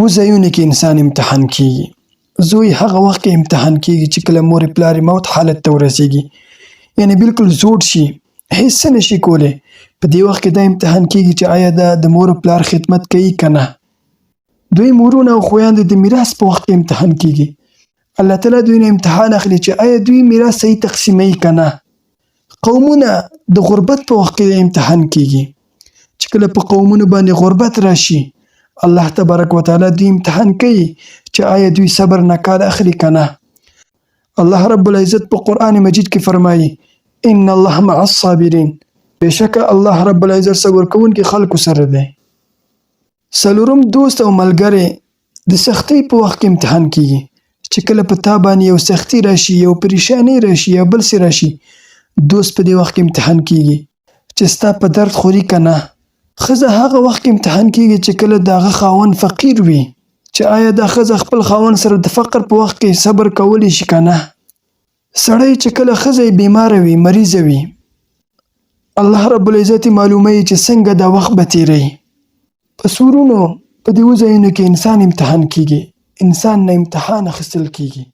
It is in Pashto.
ځایونه کې انسان امتحان کیږي. زوی هغه وخت کې امتحان کیږي چې کله مور پلار موت حالت ته ورسیږي، یعنی بالکل زوړ شي، هیڅ څه نشي کولی. په دې وخت کې دا امتحان کیږي چې آیا دا د مور پلار خدمت کوي که نه. دوی مورونه او خویندې د میراث په وخت کې امتحان کیږي. الله تعالی دوی نه امتحان اخلي چې آیا دوی میراث صحیح تقسیموي که نه. قومونه د غربت په وخت کې امتحان کیږي چې کله په قومونو باندې غربت راشي، الله تبارک وتعالی دوی امتحان کوي چې آیا دوی صبر نه کار اخلي که نه. الله رب العزت په قرآن مجید کې فرمایي ان الله مع الصابرین، بېشکه الله رب العزت صبر کوونکي خلکو سره دی. څلورم دوست او ملګری د سختۍ په وخت کې امتحان کیږي چې کله په تا باندې یو سختي راشي، یو پریشانی راشي، یا بل څه راشي، دوست په دې وخت کې امتحان کیږي چې ستا په درد خوري که نه. ښځه هغه وخت کې امتحان کیږي چې کله د هغه خاوند فقیر وي، چې آیا دا ښځه خپل خاوند سره د فقر په وخت کې صبر کولی شي که نه. سړی چې کله ښځه یې بیماره وي، مریضه وي، الله رب العزت معلوموي چې څنګه دا وخت به تیروي. په سورونو په دې ځایونو کې انسان امتحان کیږي، انسان نه امتحان اخیستل کیږي.